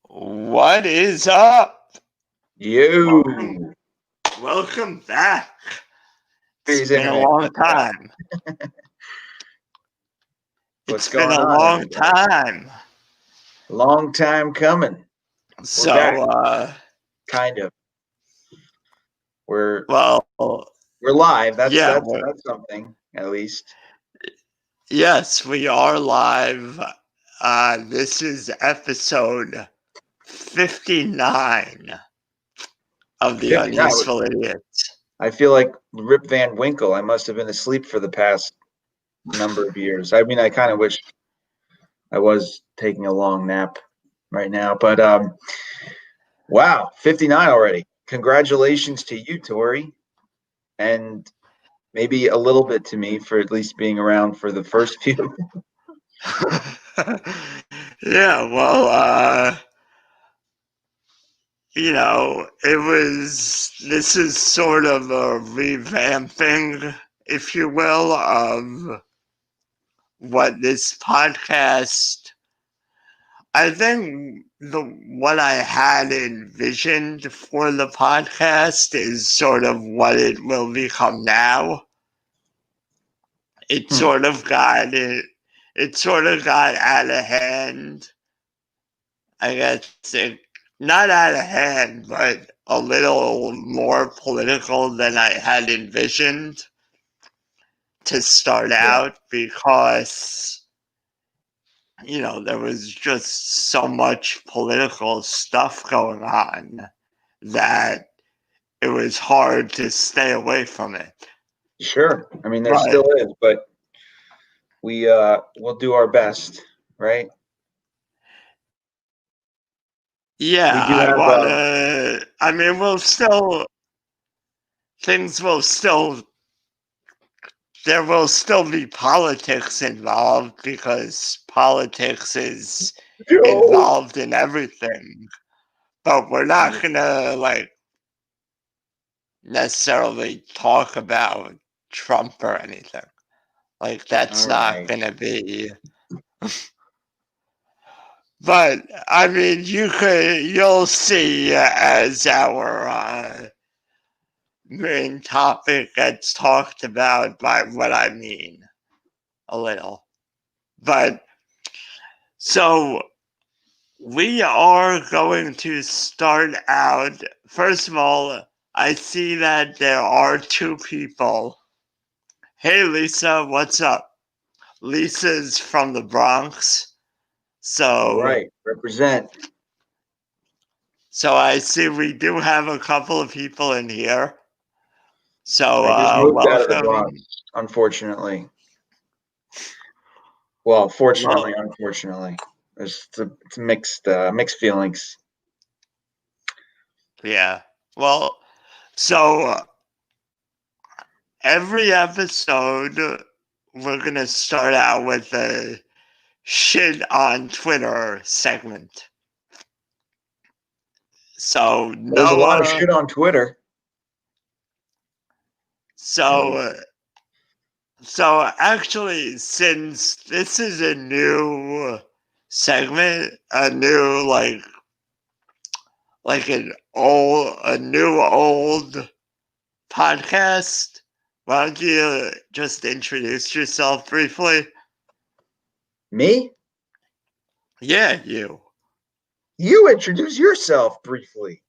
What is up? You. Welcome back. It's He's been a internet long cut out. time. What's It's been going a on, long everybody? time. Long time coming. So, back. Kind of. We're well, live. That's yeah, something, at least. yes, we are live. This is episode 59 of the 59. Unuseful Idiots. I feel like Rip Van Winkle. I must have been asleep for the past number of years. I mean, I kind of wish I was taking a long nap right now. But wow, 59 already. Congratulations to you, Tori. And maybe a little bit to me for at least being around for the first few. Yeah, well, this is sort of a revamping, if you will, of what this podcast, I think what I had envisioned for the podcast is sort of what it will become now. It sort of got out of hand. I guess not out of hand, but a little more political than I had envisioned to start out because, there was just so much political stuff going on that it was hard to stay away from it. Sure. I mean, there still is, but we'll do our best, right? Yeah, we do have, there will still be politics involved because politics is involved in everything. But we're not gonna necessarily talk about Trump or anything. That's not gonna be. But I mean, you'll see as our main topic gets talked about by what I mean a little. But so we are going to start out. First of all, I see that there are two people. Hey, Lisa, what's up? Lisa's from the Bronx. So, right, represent. So I see we do have a couple of people in here. So I just moved welcome. out of the Bronx, unfortunately. Well, fortunately, unfortunately. It's mixed feelings. Yeah. Well, so every episode, we're going to start out with a shit on Twitter segment. So there's a lot of shit on Twitter. So actually, since this is a new segment, a new a new old podcast, why don't you just introduce yourself briefly? Me? Yeah, you. You introduce yourself briefly.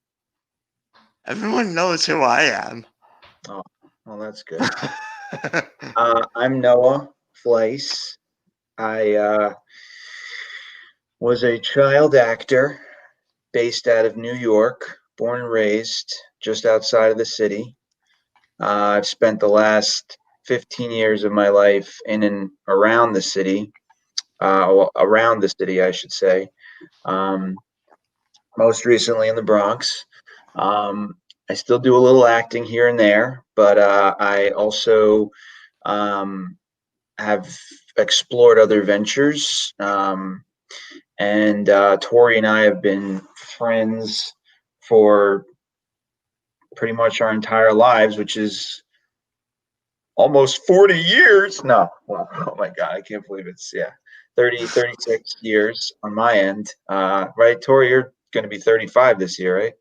Everyone knows who I am. Oh, well, that's good. I'm Noah Fleiss. I was a child actor based out of New York, born and raised just outside of the city. I've spent the last 15 years of my life in and around the city, around the city, I should say. Most recently in the Bronx. I still do a little acting here and there, but I also have explored other ventures. And Tori and I have been friends for pretty much our entire lives, which is almost 40 years. No, well, oh my God, I can't believe it's 36 years on my end. Right, Tori, you're going to be 35 this year, right?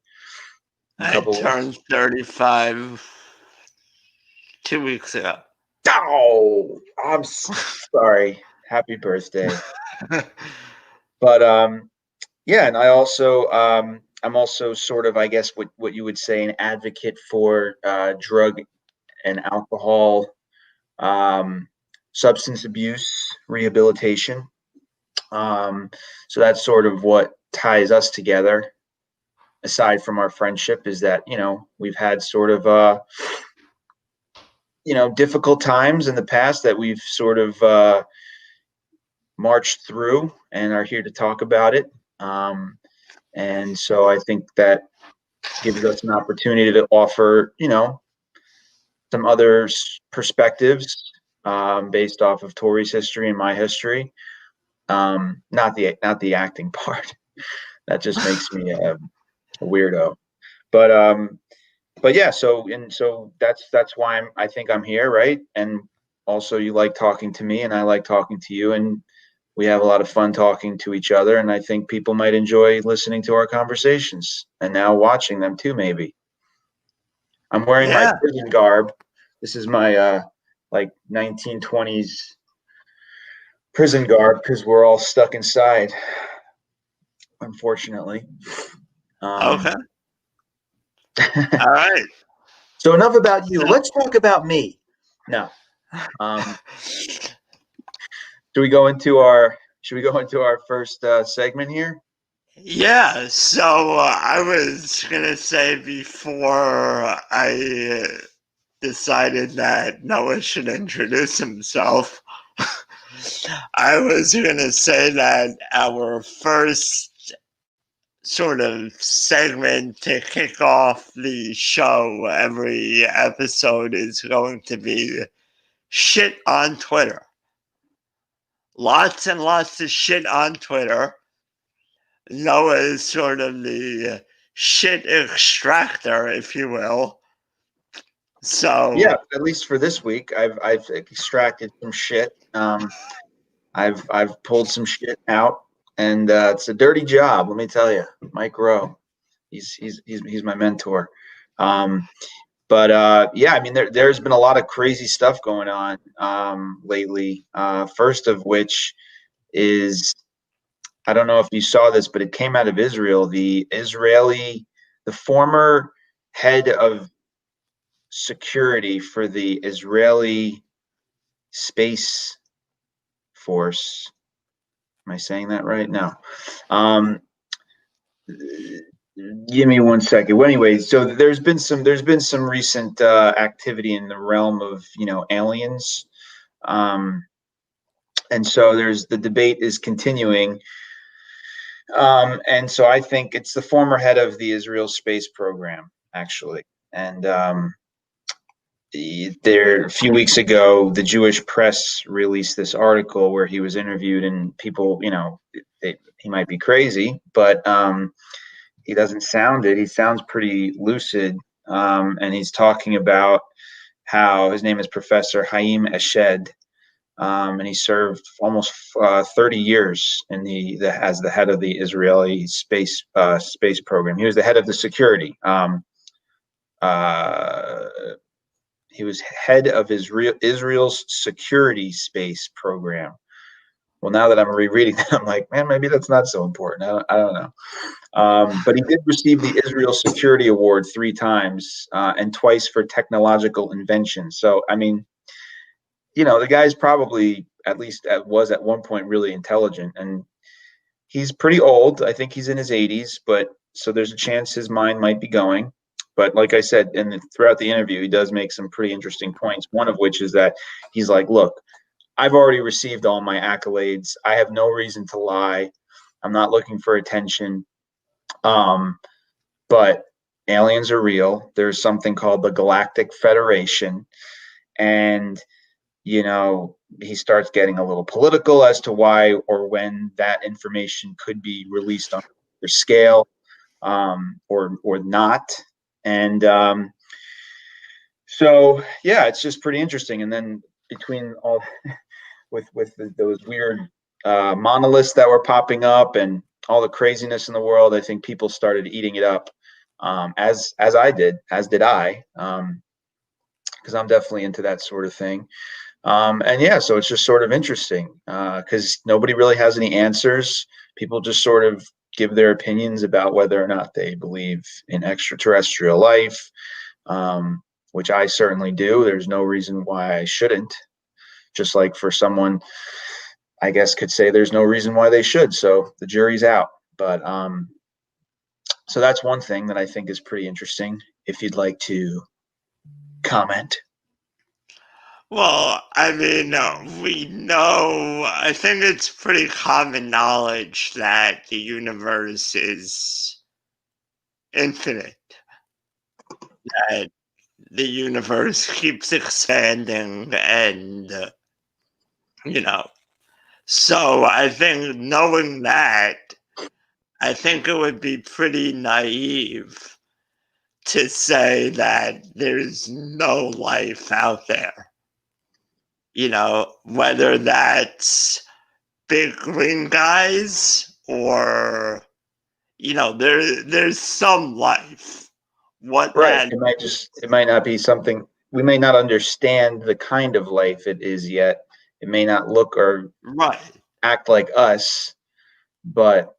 I turned 35 2 weeks ago. Oh, I'm sorry. Happy birthday. But yeah, and I'm also sort of, I guess, what you would say, an advocate for drug and alcohol, substance abuse rehabilitation. So that's sort of what ties us together. Aside from our friendship, is that we've had sort of difficult times in the past that we've sort of marched through and are here to talk about it. And so I think that gives us an opportunity to offer, some other perspectives based off of Tori's history and my history. Not the acting part. That just makes me a weirdo. But yeah, so that's why I think I'm here, right? And also, you like talking to me, and I like talking to you, and we have a lot of fun talking to each other. And I think people might enjoy listening to our conversations and now watching them too. Maybe I'm wearing my prison garb. This is my like 1920s prison garb because we're all stuck inside, unfortunately. Okay. All right. So enough about you. Let's talk about me. No. Should we go into our first segment here? Yeah. So I was gonna say before I decided that Noah should introduce himself. I was gonna say that our first sort of segment to kick off the show every episode is going to be shit on Twitter. Lots and lots of shit on Twitter. Noah is sort of the shit extractor, if you will. So yeah, at least for this week, I've extracted some shit. I've pulled some shit out, and it's a dirty job. Let me tell you, Mike Rowe, he's my mentor. But yeah, I mean, there's been a lot of crazy stuff going on lately. First of which is, I don't know if you saw this, but it came out of Israel. The former head of security for the Israeli Space Force. Am I saying that right? No. Give me 1 second. Well, anyway, so there's been some recent activity in the realm of aliens, and so the debate is continuing. And so I think it's the former head of the Israel space program, actually. And there, a few weeks ago, the Jewish press released this article where he was interviewed, and people, he might be crazy, but he doesn't sound it. He sounds pretty lucid, and he's talking about how his name is Professor Haim Eshed, and he served almost 30 years in as the head of the Israeli space program. He was the head of the security. He was head of Israel's security space program. Well, now that I'm rereading that, I'm like, man, maybe that's not so important. I don't know. But he did receive the Israel Security Award 3 times and twice for technological invention. So, I mean, the guy's probably was at one point really intelligent, and he's pretty old. I think he's in his 80s, but so there's a chance his mind might be going. But like I said, throughout the interview, he does make some pretty interesting points. One of which is that he's like, look, I've already received all my accolades. I have no reason to lie. I'm not looking for attention. But aliens are real. There's something called the Galactic Federation. And, he starts getting a little political as to why or when that information could be released on a scale or not. And so, yeah, it's just pretty interesting. And then between all with those weird monoliths that were popping up and all the craziness in the world, I think people started eating it up, as as did I, because I'm definitely into that sort of thing. And yeah, so it's just sort of interesting because nobody really has any answers. People just sort of give their opinions about whether or not they believe in extraterrestrial life, which I certainly do. There's no reason why I shouldn't. Just like for someone, I guess, could say there's no reason why they should. So the jury's out. But so that's one thing that I think is pretty interesting. If you'd like to comment. Well, I mean, we know, I think it's pretty common knowledge that the universe is infinite, that the universe keeps expanding, and, you know, so I think knowing that, I think it would be pretty naive to say that there's no life out there. You know, whether that's big green guys or, you know, there's some life. What Right. that It might not be something we may not understand the kind of life it is yet. It may not look or right. act like us, but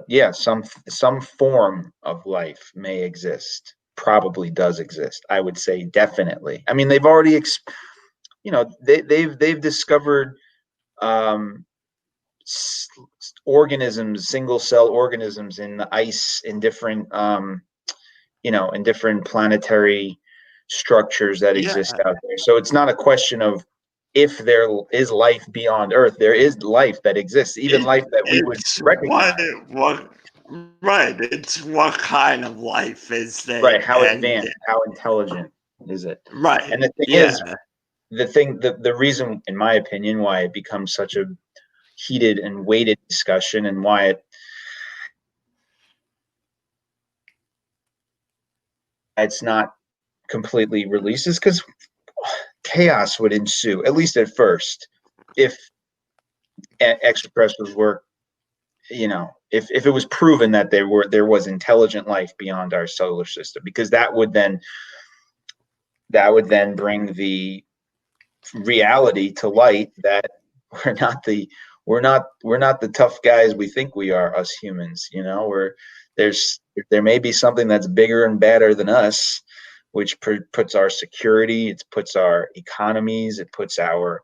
yeah, some form of life may exist. Probably does exist. I would say definitely. I mean, they've already, they've discovered um, organisms, single cell organisms in the ice in different in different planetary structures that Yeah. exist out there. So it's not a question of if there is life beyond Earth. There is life that exists, even It, life that we would it's recognize. what right. It's what kind of life is Right. it, How and advanced, how intelligent is it? right. And the thing Yeah. is, the reason, in my opinion, why it becomes such a heated and weighted discussion and why it's not completely released is because chaos would ensue, at least at first, if extraterrestrials were, if it was proven that there was intelligent life beyond our solar system, because that would then bring the reality to light that we're not the we're not the tough guys we think we are, us humans. There's there may be something that's bigger and badder than us, which puts our security, it puts our economies, it puts our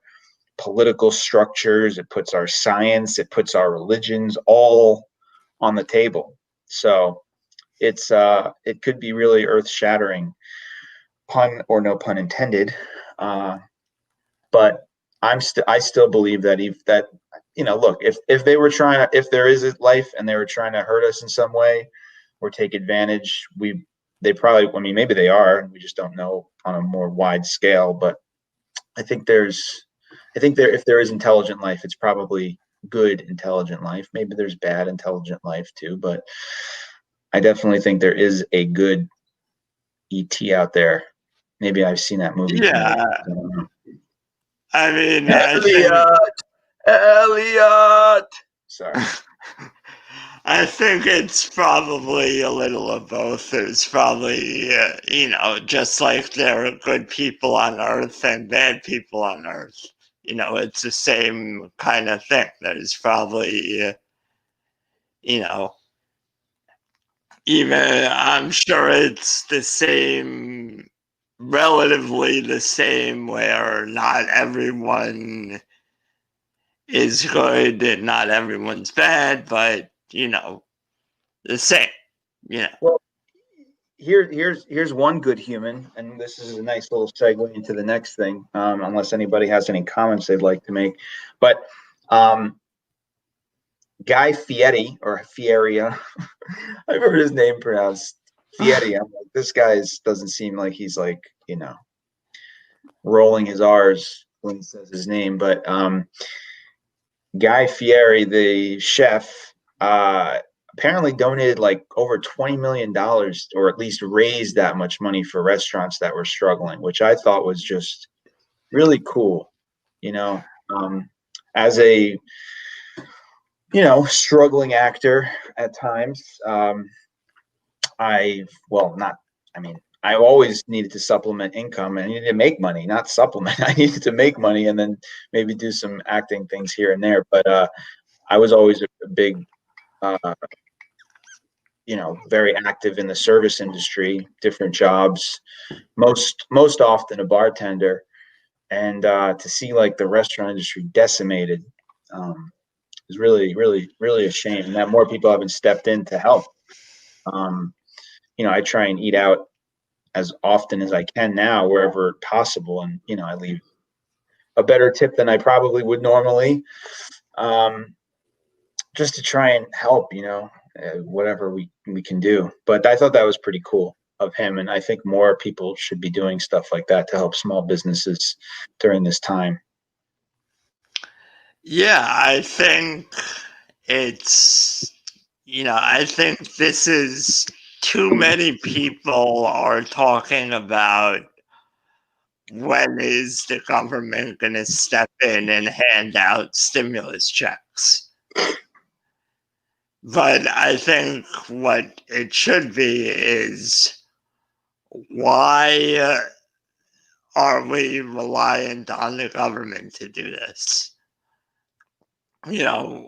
political structures, it puts our science, it puts our religions all on the table. So it could be really earth shattering, pun or no pun intended. But I still believe that look, if they were trying to, if there is life and they were trying to hurt us in some way or take advantage, they probably, I mean, maybe they are, we just don't know on a more wide scale. But I think if there is intelligent life, it's probably good intelligent life. Maybe there's bad intelligent life too, but I definitely think there is a good ET out there. Maybe I've seen that movie too many Yeah. times. I mean, I think Elliot, Elliot. Sorry. I think it's probably a little of both. There's probably, just like there are good people on Earth and bad people on Earth. It's the same kind of thing. There's probably, even I'm sure it's the same, relatively the same, where not everyone is good and not everyone's bad, but, the same, Well, here's one good human, and this is a nice little segue into the next thing. Unless anybody has any comments they'd like to make, but Guy Fieri or Fieria, I've heard his name pronounced Fieri. I'm like, this guy doesn't seem like he's like rolling his R's when he says his name, but Guy Fieri, the chef, apparently donated like over $20 million, or at least raised that much money for restaurants that were struggling, which I thought was just really cool. You know, as a struggling actor at times. I always needed to supplement income. I needed to make money, not supplement. I needed to make money and then maybe do some acting things here and there. But I was always a big, very active in the service industry, different jobs, most often a bartender. And to see like the restaurant industry decimated is really, really, really a shame. And that more people haven't stepped in to help. I try and eat out as often as I can now, wherever possible. And, I leave a better tip than I probably would normally, just to try and help, whatever we can do. But I thought that was pretty cool of him. And I think more people should be doing stuff like that to help small businesses during this time. Yeah, I think I think this is too many people are talking about when is the government going to step in and hand out stimulus checks. But I think what it should be is, why are we reliant on the government to do this? Yeah,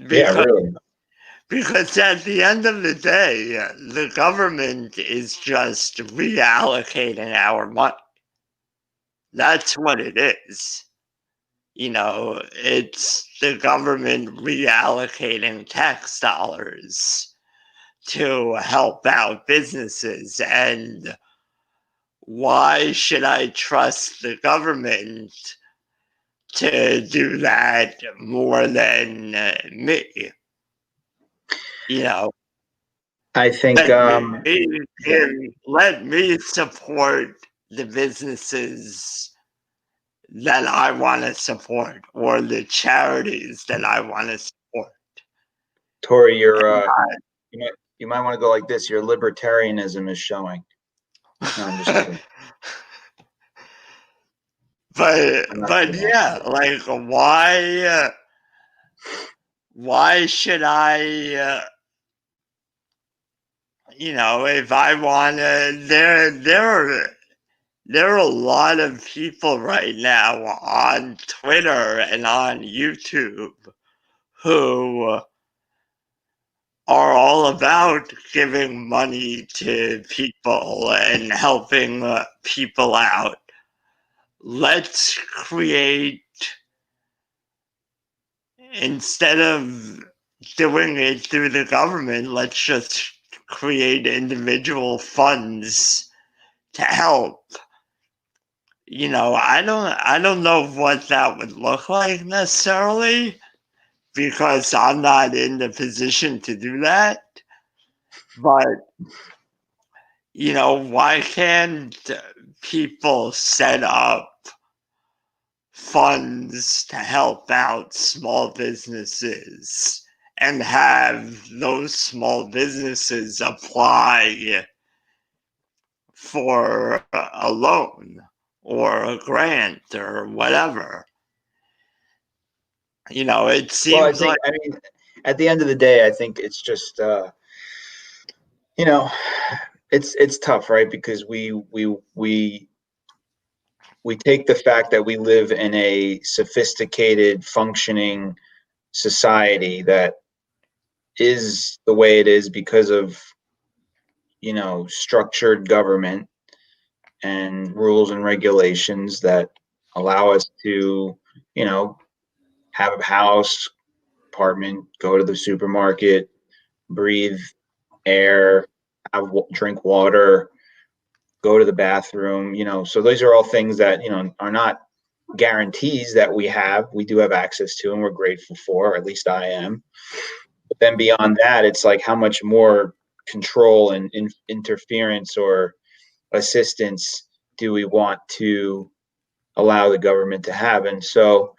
Because really. Because at the end of the day, the government is just reallocating our money. That's what it is. It's the government reallocating tax dollars to help out businesses. And why should I trust the government to do that more than me? I think, Let me support the businesses that I want to support, or the charities that I want to support. Tori, you might want to go like this. Your libertarianism is showing. No, I'm just kidding. But yeah, like why should I? If I want to, there are a lot of people right now on Twitter and on YouTube who are all about giving money to people and helping people out. Let's create, instead of doing it through the government, let's just create individual funds to help. I don't know what that would look like necessarily, because I'm not in the position to do that. But why can't people set up funds to help out small businesses and have those small businesses apply for a loan or a grant or whatever? It seems like, at the end of the day, I think it's just, it's tough, right? Because we take the fact that we live in a sophisticated, functioning society that is the way it is because of, structured government and rules and regulations that allow us to, have a house, apartment, go to the supermarket, breathe air, drink water, go to the bathroom, so those are all things that, are not guarantees that we have. We do have access to, and we're grateful for, or at least I am. But then beyond that, it's like, how much more control and interference or assistance do we want to allow the government to have? And so,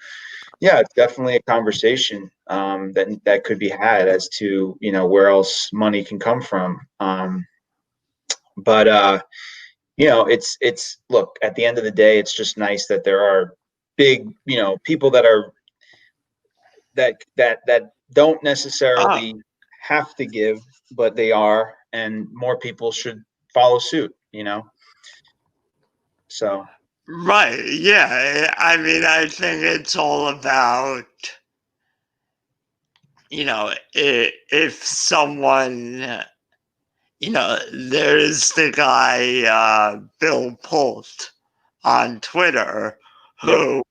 yeah, it's definitely a conversation that could be had as to, where else money can come from. But it's look, at the end of the day, it's just nice that there are big, people that are that don't Oh, necessarily have to give, but they are, and more people should follow suit. So right. Yeah. I mean, I think it's all about, if someone, there's the guy, Bill Pult on Twitter, yep. who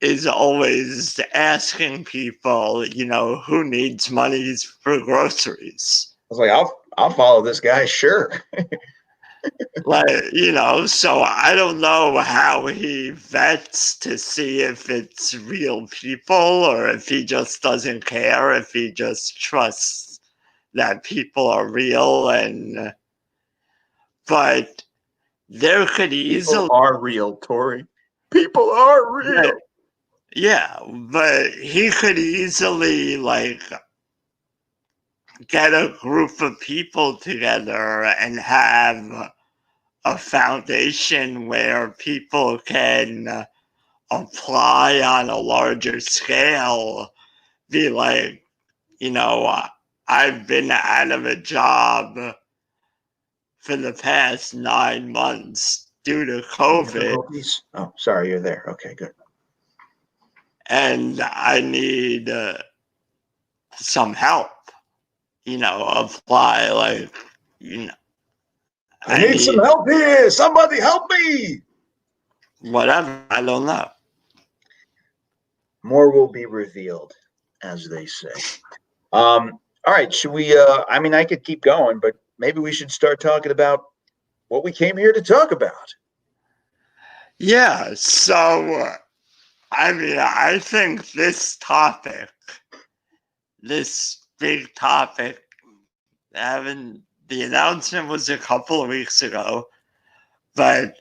is always asking people, who needs money for groceries. I was like, I'll follow this guy, sure. So I don't know how he vets to see if it's real people or if he just doesn't care, if he just trusts that people are real. But there could People easily, are real, Tori. People are real. yeah, but he could easily get a group of people together and have a foundation where people can apply on a larger scale, be like, I've been out of a job for the past 9 months due to COVID, Difficulties? Oh, sorry, you're there. Okay, good. and I need some help, apply, you know, I I need some need help here. Somebody help me. whatever, I don't know. More will be revealed, as they say. All right, should we I mean I could keep going, but maybe we should start talking about what we came here to talk about. Yeah, so I mean, I think this big topic, having the announcement was a couple of weeks ago, but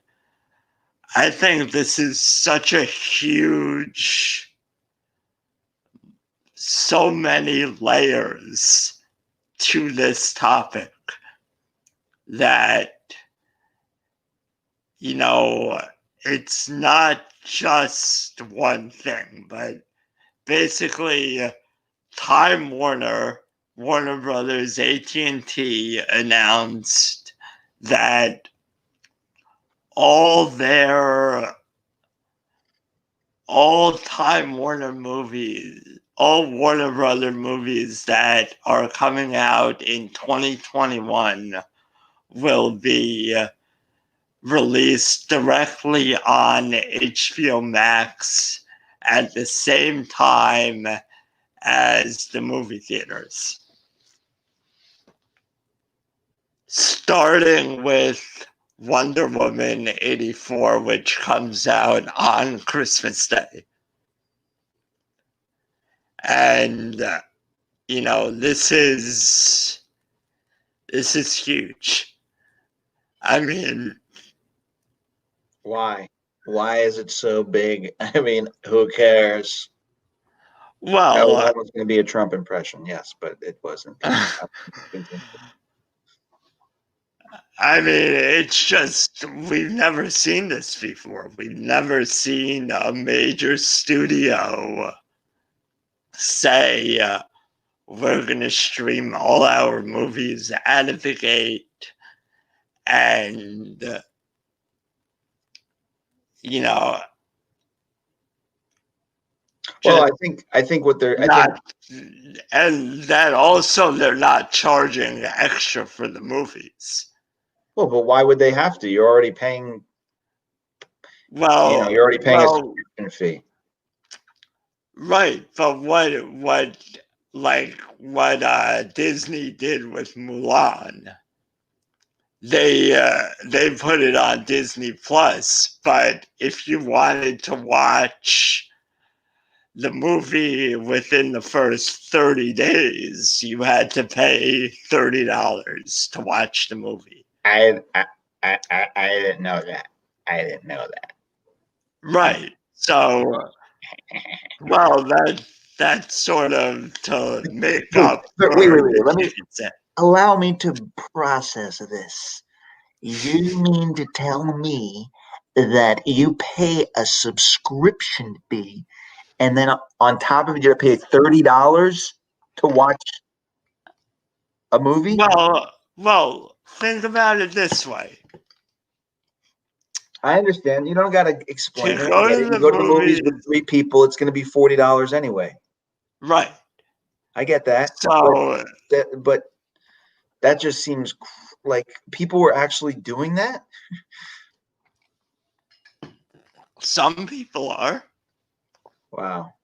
I think this is such a huge, so many layers to this topic that, you know, it's not just one thing, but basically Time Warner, Warner Brothers, AT&T announced that all their all Time Warner movies, all Warner Brother movies that are coming out in 2021 will be released directly on HBO Max at the same time as the movie theaters. Starting with Wonder Woman 84, which comes out on Christmas Day. And, this is huge. I mean, Why? Why is it so big? I mean, who cares? That was well, almost going to be a Trump impression, yes, but it wasn't. I mean, it's just, we've never seen this before. We've never seen a major studio say, we're going to stream all our movies out of the gate. And, you know, Well, just I think what they're I think not, and that also they're not charging extra for the movies. well, but why would they have to? You're already paying, Well, you're already paying a well, subscription fee. right. But what Disney did with Mulan, they put it on Disney Plus. But if you wanted to watch the movie within the first 30 days, you had to pay $30 to watch the movie. I didn't know that. I didn't know that. Right. So, well, that's sort of to make Wait, up wait, for wait, wait. the Let me deficit. allow me to process this. You mean to tell me that you pay a subscription fee and then on top of it, you got to pay $30 to watch a movie. Well, think about it this way. I understand. You don't got to explain To it. I go get to it. You the go to the movies movies, with 3 people, it's going to be $40 anyway. right? I get that, So but that just seems like people were actually doing that. some people are. Wow.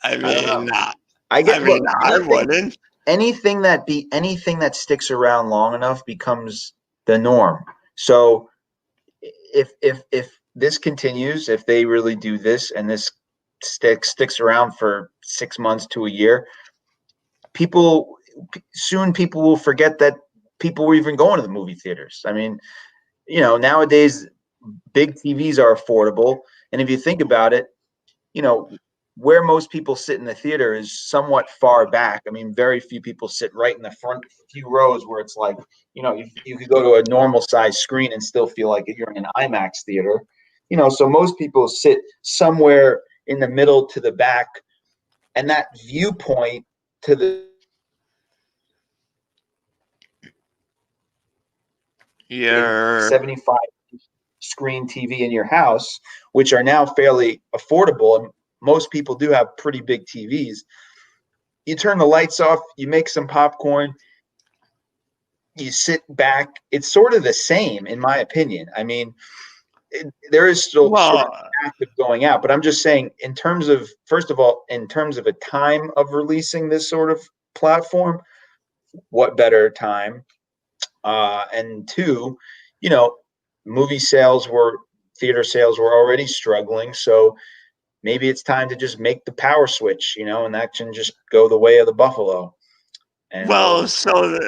I I don't mean, know. Look, I wouldn't. anything that sticks around long enough becomes the norm. So if this continues, if they really do this and this sticks around for 6 months to a year, people will forget that people were even going to the movie theaters. I mean, nowadays big TVs are affordable, and if you think about it, where most people sit in the theater is somewhat far back. I mean, very few people sit right in the front few rows where it's like, you could go to a normal size screen and still feel like you're in an IMAX theater. So most people sit somewhere in the middle to the back, and that viewpoint to the You're 75 screen TV in your house, which are now fairly affordable, and most people do have pretty big TVs. You turn the lights off, you make some popcorn, you sit back. It's sort of the same, in my opinion. I mean, there is still sort of well, act of going out, but I'm just saying, in terms of, first of all, in terms of a time of releasing this sort of platform, what better time? And two, you know, theater sales were already struggling, so maybe it's time to just make the power switch, and that can just go the way of the buffalo. And so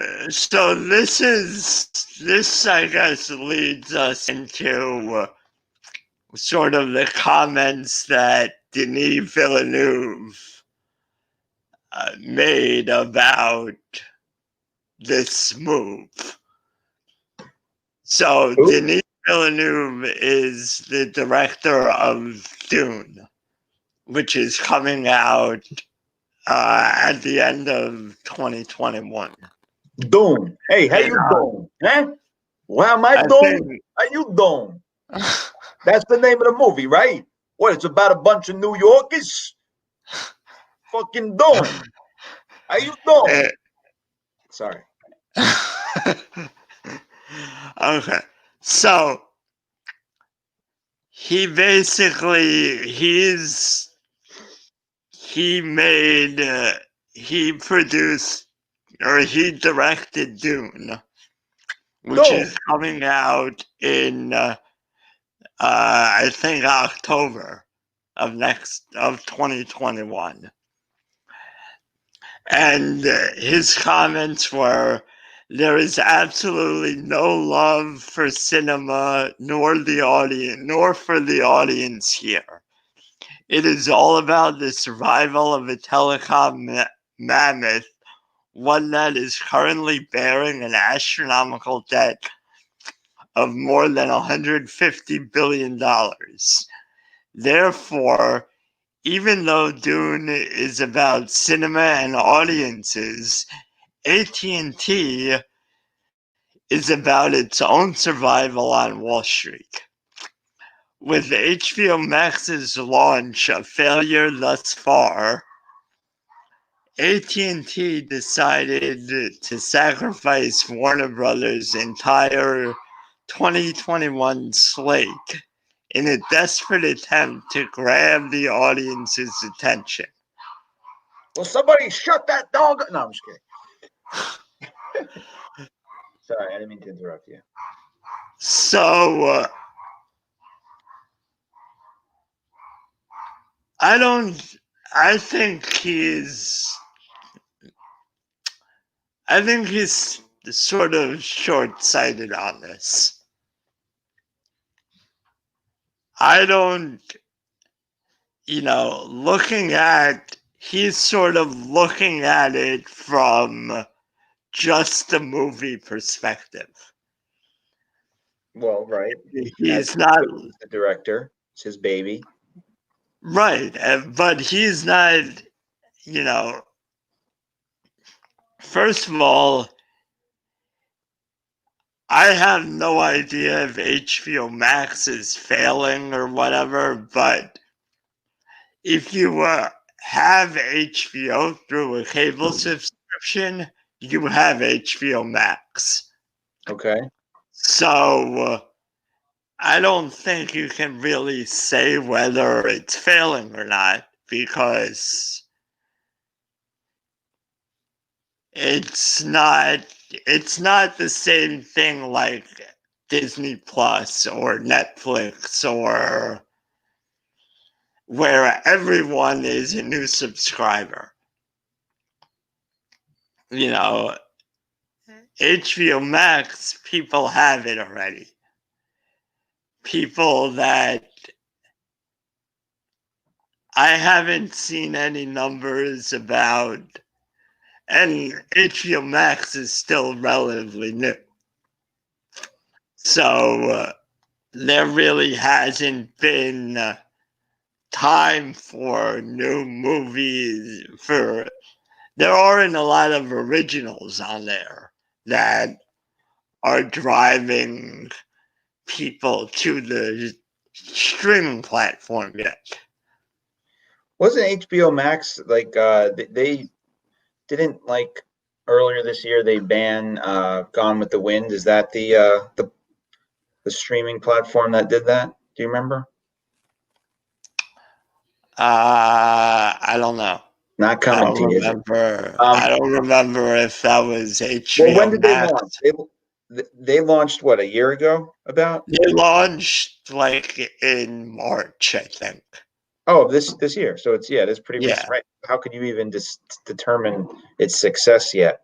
this I guess leads us into sort of the comments that Denis Villeneuve made about this move. So who? Denis Villeneuve is the director of Dune, which is coming out at the end of 2021. Doom. Hey, how And you doing? Huh? Well, am I I doing? think How you doing? That's the name of the movie, right? What? It's about a bunch of New Yorkers fucking doing. How you doing? Sorry. okay, so he basically he made he produced or he directed Dune, which is Doom. coming out in I think October of 2021. And his comments were, there is absolutely no love for cinema nor for the audience here. It is all about the survival of a telecom mammoth, one that is currently bearing an astronomical debt of more than $150 billion. Therefore, even though Dune is about cinema and audiences, AT&T is about its own survival on Wall Street. With HBO Max's launch a failure thus far, AT&T decided to sacrifice Warner Brothers' entire 2021 slate in a desperate attempt to grab the audience's attention. Well, somebody shut that dog up. No, I'm just kidding. Sorry, I didn't mean to interrupt you. So, I think he's sort of short-sighted on this. I don't, he's sort of looking at it from just the movie perspective. Well, right. He's not, The director. It's his baby. Right, but he's not, you know, first of all, I have no idea if HBO Max is failing or whatever, but if you have HBO through a cable subscription, you have HBO Max. Okay. So I don't think you can really say whether it's failing or not because it's not the same thing like Disney Plus or Netflix or where everyone is a new subscriber. You know, HBO Max, people have it already. People that I haven't seen any numbers about, and HBO Max is still relatively new. So there really hasn't been time for new movies. There aren't a lot of originals on there that are driving people to the streaming platform yet. Wasn't HBO Max like they didn't like earlier this year they ban Gone with the Wind? Is that the streaming platform that did that? Do you remember? I don't know. Not I coming don't to you, is it? remember. I don't remember if that was Well, HBO when did they Max. launch? They launched what, a year ago? About They launched like in March, I think. oh, this year. So it's pretty Yeah, recent, right? How could you even just determine its success yet?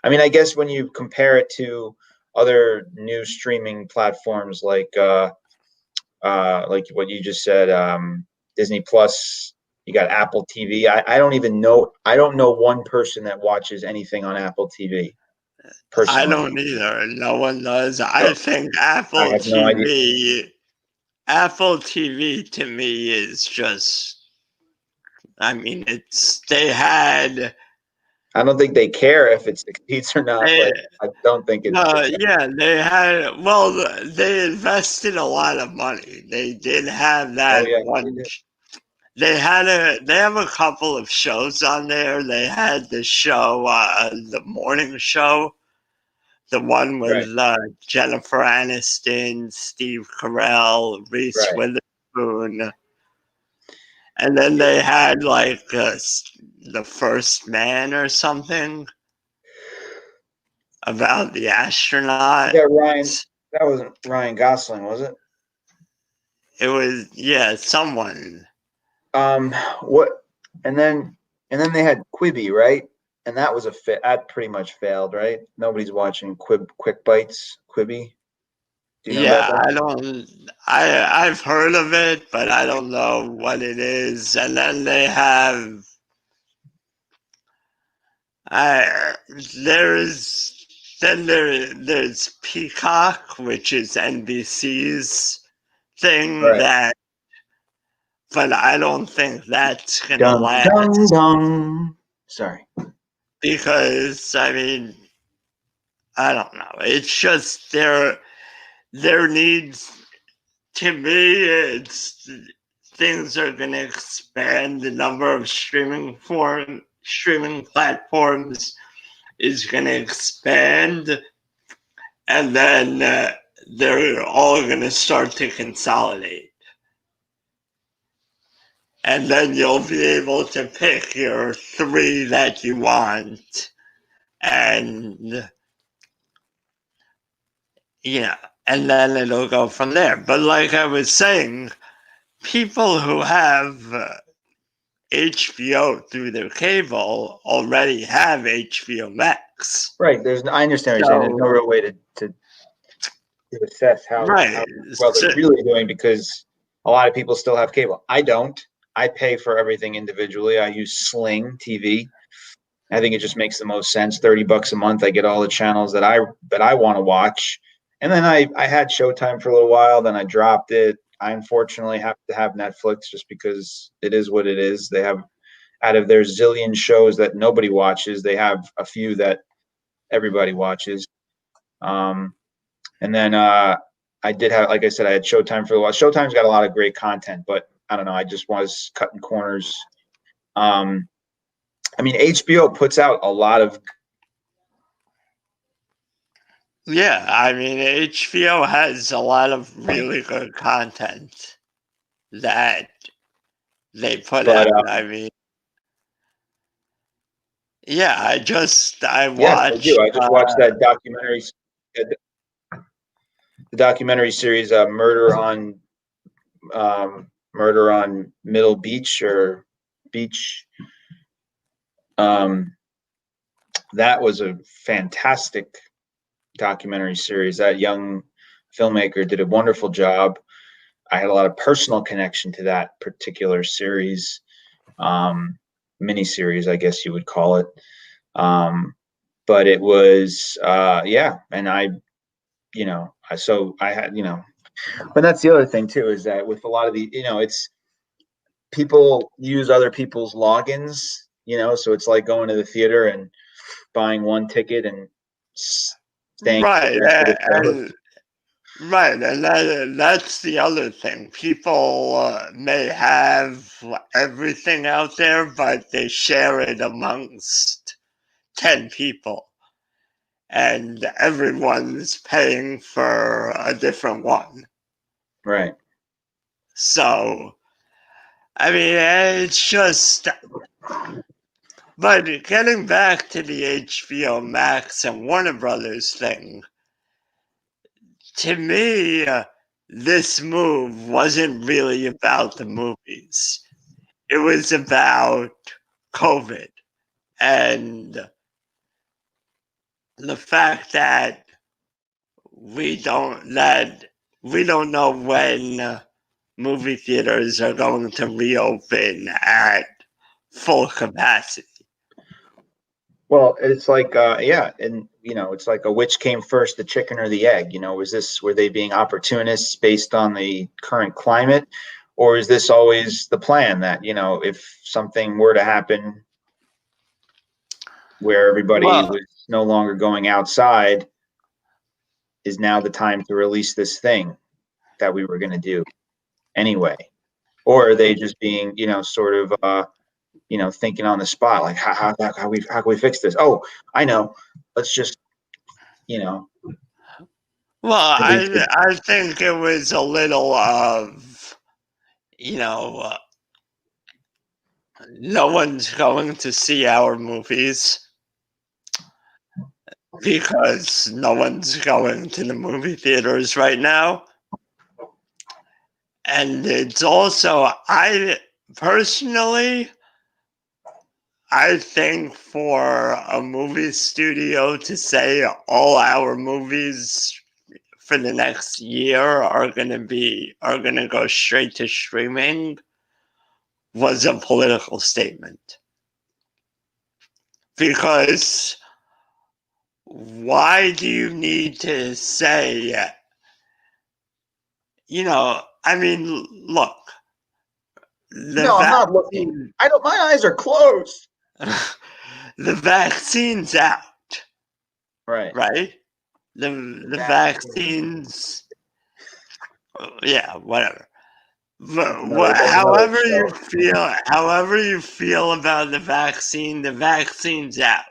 I mean, I guess when you compare it to other new streaming platforms like what you just said, Disney Plus, you got Apple TV. I don't even know. I don't know one person that watches anything on Apple TV I personally. don't either. No one does. So I think I have no idea. Apple TV to me is just, I mean, I don't think they care if it succeeds or not, they, but I don't think it's no, success. yeah, well, they invested a lot of money. They did have Oh that yeah, they one, did. they have a couple of shows on there. They had the show, the morning show, the one Right, with Jennifer Aniston, Steve Carell, Reese right. Witherspoon, and then they had like the First Man or something about the astronaut. Yeah, Ryan. That wasn't Ryan Gosling, was it? It was, yeah, someone. Um, what? And then they had Quibi, right? And that was that pretty much failed, right? Nobody's watching Quick Bites, Quibi. Do you know about Yeah, that? I don't. I've heard of it, but I don't know what it is. And then they have. I there's there's Peacock, which is NBC's thing Right. that, but I don't think that's gonna Dun dun last dun. Sorry. because I mean I don't know. It's just there needs to me it's things are going to expand. The number of streaming platforms is going to expand, and then they're all going to start to consolidate, and then you'll be able to pick your three that you want, and yeah, and then it'll go from there. But like I was saying, people who have HBO through their cable already have HBO Max. Right. I understand what you're saying. There's no So, real way to assess how right. well So, they're really doing because a lot of people still have cable. I don't. I pay for everything individually. I use Sling TV. I think it just makes the most sense. $30 a month, I get all the channels that I want to watch. And then I had Showtime for a little while, then I dropped it. I unfortunately have to have Netflix just because it is what it is. They have, out of their zillion shows that nobody watches, they have a few that everybody watches. And then I did have, like I said, I had Showtime for a while. Showtime's got a lot of great content, but I don't know. I just was cutting corners. I mean, HBO puts out a lot of. Yeah, I mean, HBO has a lot of really good content that they put But out. I mean, yeah, I yes, I do. watched. I just watched that documentary, the documentary series, Murder on Middle Beach or Beach. Um, that was a fantastic documentary series. That young filmmaker did a wonderful job. I had a lot of personal connection to that particular series, mini series, I guess you would call it. But it was, yeah, and so I had, but that's the other thing too, is that with a lot of the, it's people use other people's logins, so it's like going to the theater and buying one ticket and staying for Right, the rest of the show. and right, and that's the other thing. People may have everything out there, but they share it amongst 10 people, and everyone's paying for a different one. Right. So, I mean, it's just. But getting back to the HBO Max and Warner Brothers thing, to me, this move wasn't really about the movies. It was about COVID and the fact that we don't know when movie theaters are going to reopen at full capacity. Well, it's like, yeah, and it's like, which came first, the chicken or the egg? Were they being opportunists based on the current climate, or is this always the plan that, if something were to happen where everybody Well, was no longer going outside, is now the time to release this thing that we were going to do anyway? Or are they just being, sort of, thinking on the spot, like how can we fix this? Oh, I know. Let's just, you know, well, release it. I think it was a little of, you know, no one's going to see our movies because no one's going to the movie theaters right now. And it's also, I personally, I think for a movie studio to say all our movies for the next year are gonna go straight to streaming was a political statement. Because why do you need to say, I mean, look, the No, I'm not looking. vaccine, I don't. My eyes are closed. the vaccine's out, Right. right? The The vaccine. vaccines, yeah, whatever. That's another However you feel about the vaccine's out.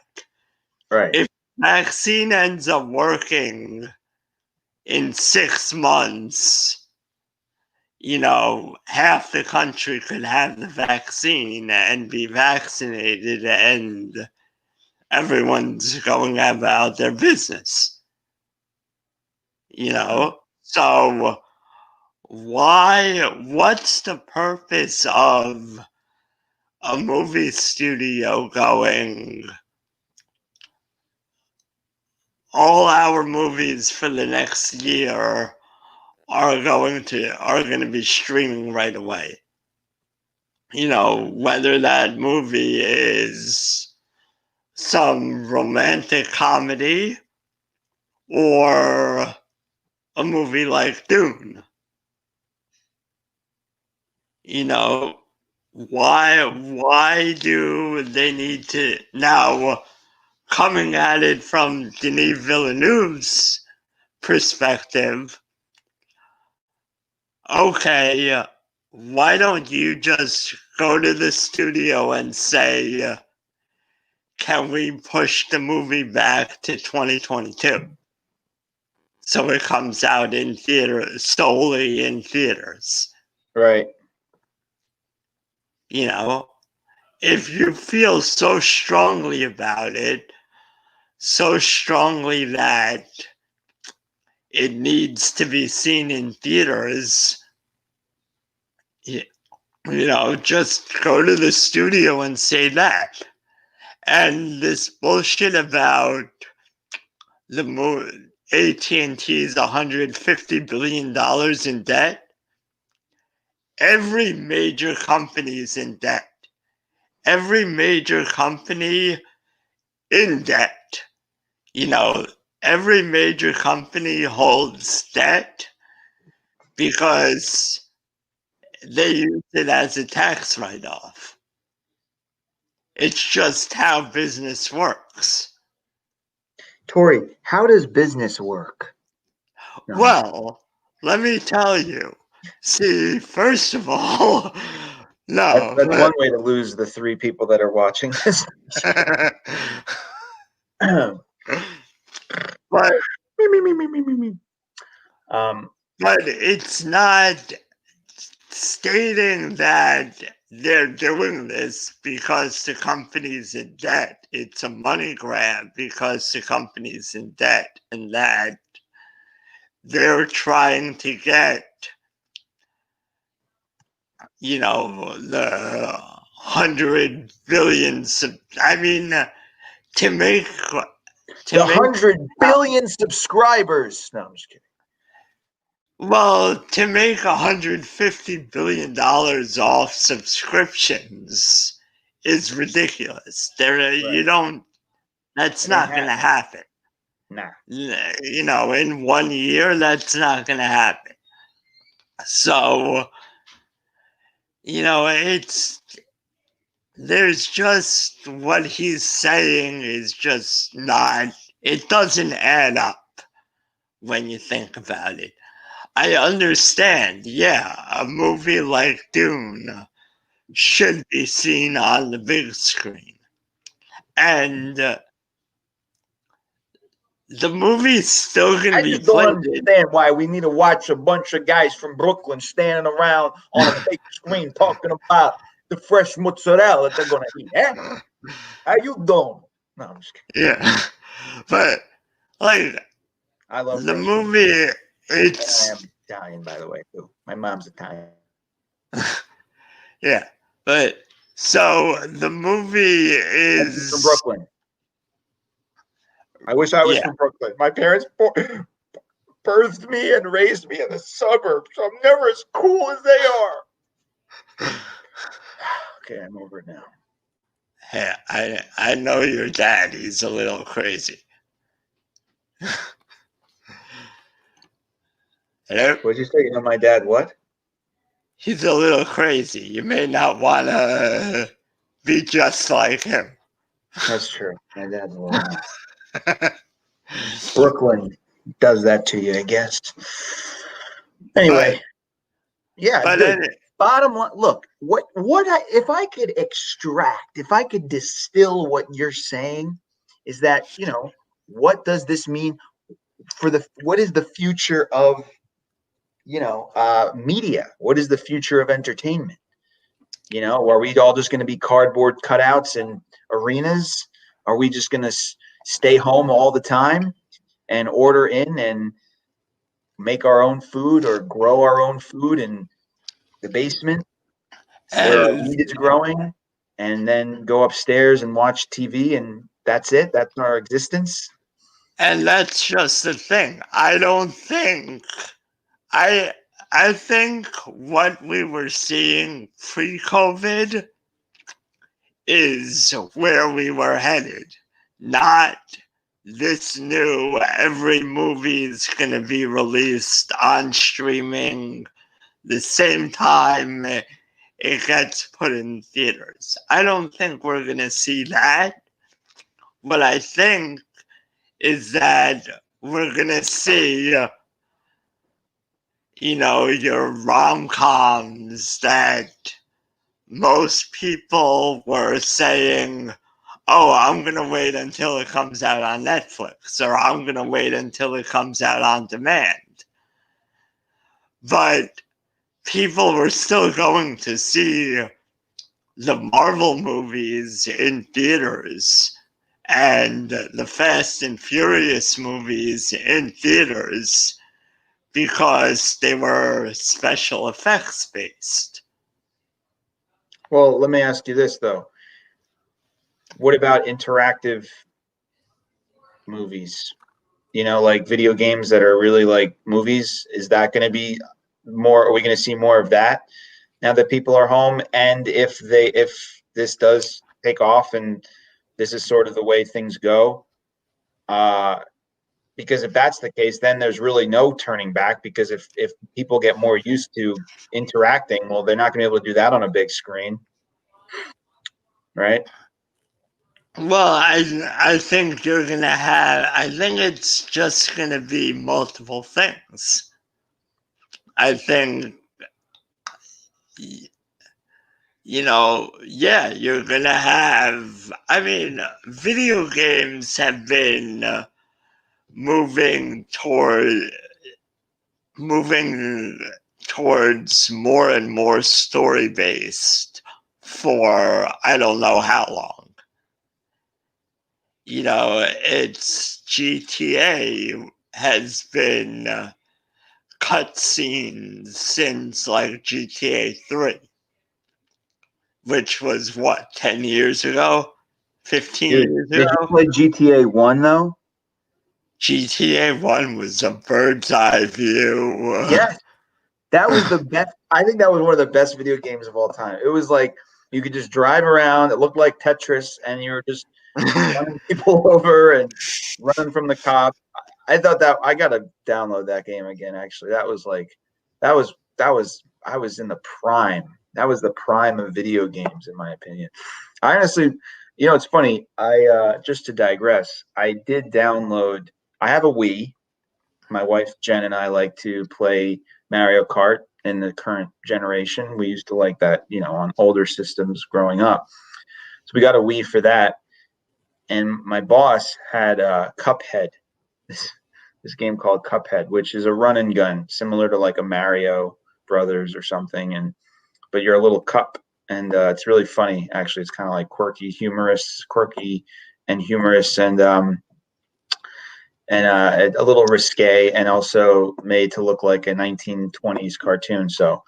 right. If vaccine ends up working in 6 months, half the country could have the vaccine and be vaccinated, and everyone's going about their business. Right. So what's the purpose of a movie studio going, all our movies for the next year are going to be streaming right away? Whether that movie is some romantic comedy or a movie like Dune. you know, why do they need to now, coming at it from Denis Villeneuve's perspective? Okay, why don't you just go to the studio and say, can we push the movie back to 2022 so it comes out in theaters, solely in theaters? Right. You know, if you feel so strongly about it, so strongly that it needs to be seen in theaters, just go to the studio and say that. And this bullshit about the AT&T's $150 billion in debt, every major company is in debt. Every major company in debt. Every major company holds debt because they use it as a tax write-off. It's just how business works. Tori, how does business work? No. Well, let me tell you. See, first of all, no. That's one way to lose the 3 people that are watching this. but Me. but it's not stating that they're doing this because the company's in debt. It's a money grab because the company's in debt, and that they're trying to get, the 100 billion. To make the 100 billion subscribers. No, I'm just kidding. Well, to make $150 billion off subscriptions is ridiculous. That's not going to happen. Nah. In 1 year, that's not going to happen. So, there's just what he's saying is just not, it doesn't add up when you think about it. I understand, a movie like Dune should be seen on the big screen. And the movie's still going to be just don't played. understand why we need to watch a bunch of guys from Brooklyn standing around on a big screen talking about the fresh mozzarella they're going to eat. Eh? How you doing? No, I'm just kidding. Yeah. But, I love the movie. I am Italian, by the way, too. My mom's Italian. Yeah. But, so, the movie is from Brooklyn. I wish I was from Brooklyn. My parents birthed me and raised me in the suburbs, so I'm never as cool as they are. Okay, I'm over it now. Hey, I know your dad. He's a little crazy. Hello? What'd you say? You know my dad what? He's a little crazy. You may not want to be just like him. That's true. My dad's a little nuts. Brooklyn does that to you, I guess. Anyway, bottom line, look, if I could distill what you're saying, is that, what does this mean what is the future of, media? What is the future of entertainment? Are we all just going to be cardboard cutouts in arenas? Are we just going to stay home all the time and order in and make our own food or grow our own food in the basement where our weed is growing, and then go upstairs and watch TV, and that's it? That's our existence? And that's just the thing. I think what we were seeing pre-COVID is where we were headed. Not this new, every movie is going to be released on streaming the same time it gets put in theaters. I don't think we're going to see that. What I think is that we're going to see, your rom-coms that most people were saying, oh, I'm going to wait until it comes out on Netflix, or I'm going to wait until it comes out on demand. But people were still going to see the Marvel movies in theaters and the Fast and Furious movies in theaters because they were special effects based. Well, let me ask you this, though. What about interactive movies? Like video games that are really like movies. Is that going to be more? Are we going to see more of that now that people are home? And if this does take off and this is sort of the way things go, because if that's the case, then there's really no turning back. Because if people get more used to interacting, well, they're not going to be able to do that on a big screen, right? Well, I think you're going to have, I think it's just going to be multiple things. I think, yeah, you're going to have, video games have been moving towards more and more story based for I don't know how long. It's GTA has been cutscenes since like GTA 3, which was what, 10 years ago? 15 Dude, years did you ago? play GTA 1 though? GTA 1 was a bird's eye view. Yes. That was the best. I think that was one of the best video games of all time. It was like you could just drive around. It looked like Tetris, and you were just running people over and running from the cops. I thought that I gotta download that game again. Actually, that was like that was I was in the prime. That was the prime of video games, in my opinion. I honestly, it's funny. I just to digress, I did download. I have a Wii. My wife Jen and I like to play Mario Kart in the current generation. We used to like that, on older systems growing up. So we got a Wii for that. And my boss had Cuphead, this game called Cuphead, which is a run and gun, similar to like a Mario Brothers or something. But you're a little cup, and it's really funny. Actually, it's kind of like quirky and humorous, and a little risque, and also made to look like a 1920s cartoon. So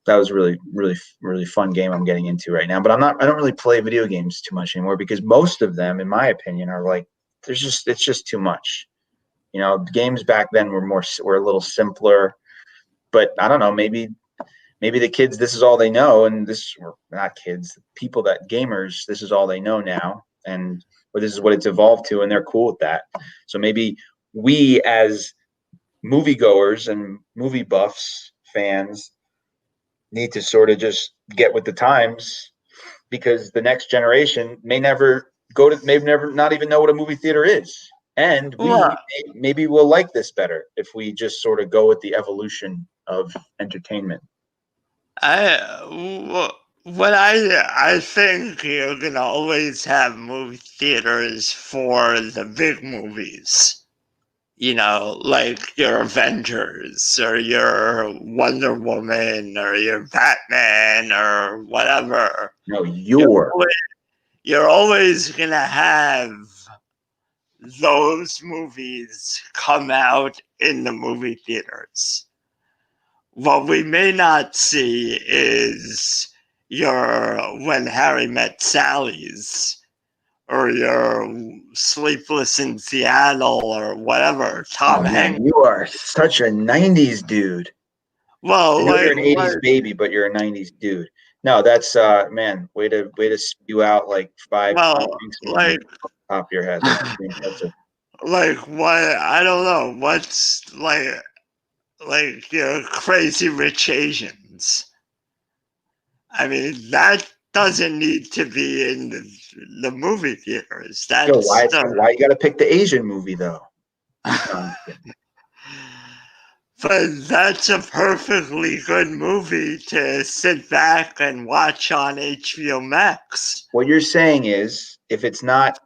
that was really, really, really fun game I'm getting into right now. But I don't really play video games too much anymore because most of them, in my opinion, are like it's just too much. Games back then were a little simpler. But I don't know, maybe the kids, this is all they know, and this, or not kids, people that gamers, this is all they know now, or this is what it's evolved to, and they're cool with that. So maybe we as moviegoers and movie buffs, fans, need to sort of just get with the times, because the next generation may never not even know what a movie theater is. And Well, maybe we'll like this better if we just sort of go with the evolution of entertainment. I think you're gonna always have movie theaters for the big movies. Like your Avengers or your Wonder Woman or your Batman or whatever. No, You're always gonna have those movies come out in the movie theaters. What we may not see is your When Harry Met Sally's or your Sleepless in Seattle or whatever, Oh Tom man, Hanks. you are such a 90s dude. I Well, know you're like an 80s baby, but you're a 90s dude. No, that's man, way to spew out like five Tom well, Hanks movies like off the top of your head. That's pretty impressive. like what, I don't know, what's like your Crazy Rich Asians. I mean, that doesn't need to be in the movie theaters. Yo, That's why you got to pick the Asian movie though? but that's a perfectly good movie to sit back and watch on HBO Max. What you're saying is, if it's not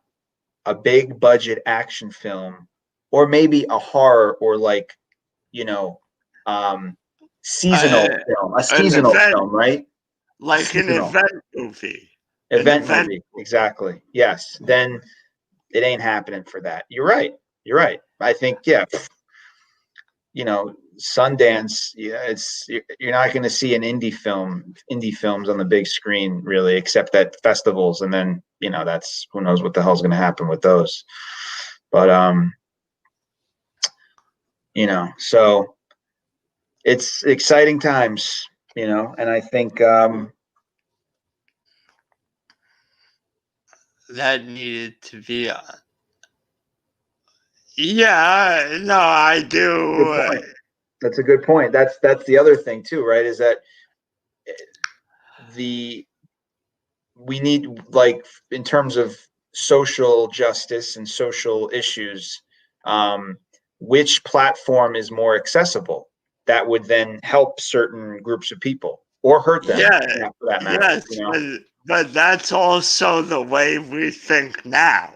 a big budget action film, or maybe a horror, or like, you know, um, Uh, a an seasonal event, film, right? like an Seasonal event movie. An event event. movie, exactly. Yes, then it ain't happening for that. You're right. You're right. I think, yeah, Sundance, yeah, you're not going to see indie films on the big screen really, except at festivals, and then that's, who knows what the hell's going to happen with those. But so it's exciting times, and I think that needed to be on. Yeah, no, I good do. point. That's a good point. That's the other thing too, right? Is that the we need, like, in terms of social justice and social issues, which platform is more accessible that would then help certain groups of people or hurt them, Yeah, for that matter. yes, but that's also the way we think now.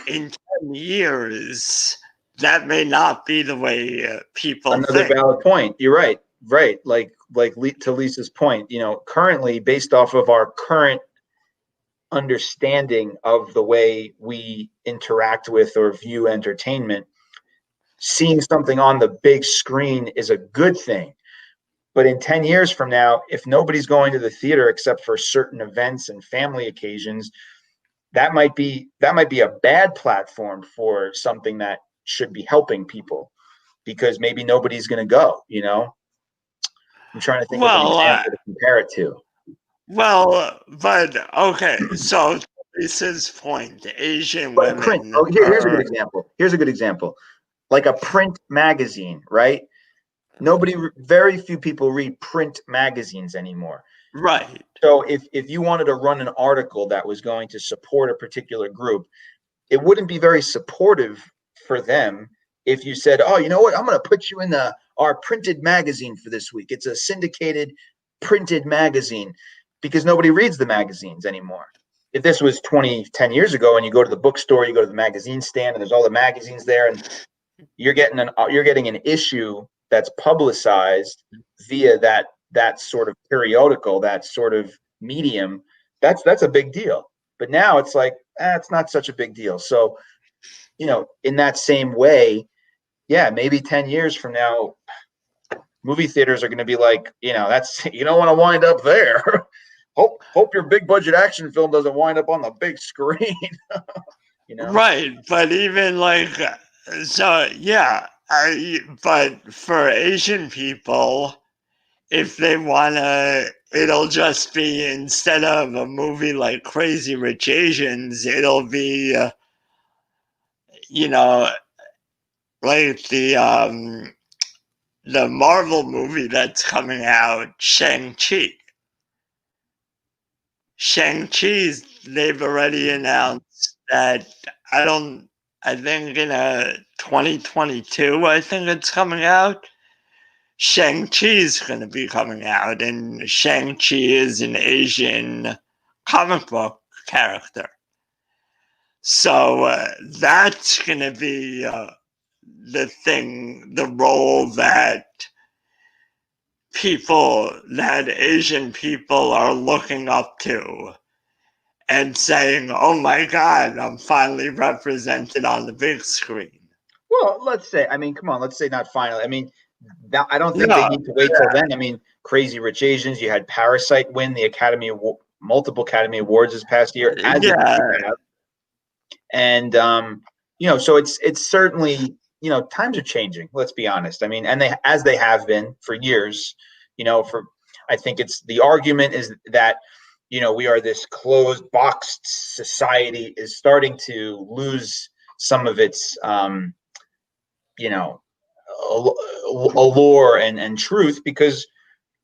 In 10 years, that may not be the way people Another think. valid point. You're right. Right. To Lisa's point, currently, based off of our current understanding of the way we interact with or view entertainment, seeing something on the big screen is a good thing. But in 10 years from now, if nobody's going to the theater except for certain events and family occasions, that might be a bad platform for something that should be helping people, because maybe nobody's going to go. I'm trying to think of an Well, example to compare it to. but okay, so to Lisa's point, Asian But print. women Oh, here's a good are example. Here's a good example. Like a print magazine, right? Very few people read print magazines anymore. right. So if you wanted to run an article that was going to support a particular group, it wouldn't be very supportive for them if you said, "Oh, you know what? I'm going to put you in our printed magazine for this week. It's a syndicated printed magazine," because nobody reads the magazines anymore. If this was 10 years ago, and you go to the bookstore, you go to the magazine stand, and there's all the magazines there, and you're getting an issue that's publicized via that sort of periodical, that sort of medium, that's a big deal. But now it's like, it's not such a big deal. So, in that same way, yeah, maybe 10 years from now, movie theaters are going to be like, that's, you don't want to wind up there. Hope your big budget action film doesn't wind up on the big screen. Right, but even like, so yeah, but for Asian people, if they wanna, it'll just be, instead of a movie like Crazy Rich Asians, it'll be, you know, like the Marvel movie that's coming out, Shang-Chi. Shang-Chi's, they've already announced that, I don't, I think in 2022, I think it's coming out. Shang-Chi's going to be coming out, and Shang-Chi is an Asian comic book character. So that's going to be the role that Asian people are looking up to and saying, "Oh my God, I'm finally represented on the big screen." Well, let's say, I mean, come on, let's say not finally. I mean, I don't think they No, need to wait till then. I mean, Crazy Rich Asians, you had Parasite win the multiple Academy Awards this past year, as it yeah, should have. And so it's certainly, times are changing. Let's be honest. I mean, and they have been for years. I think it's the argument is that we are this closed, boxed society is starting to lose some of its you know allure and truth, because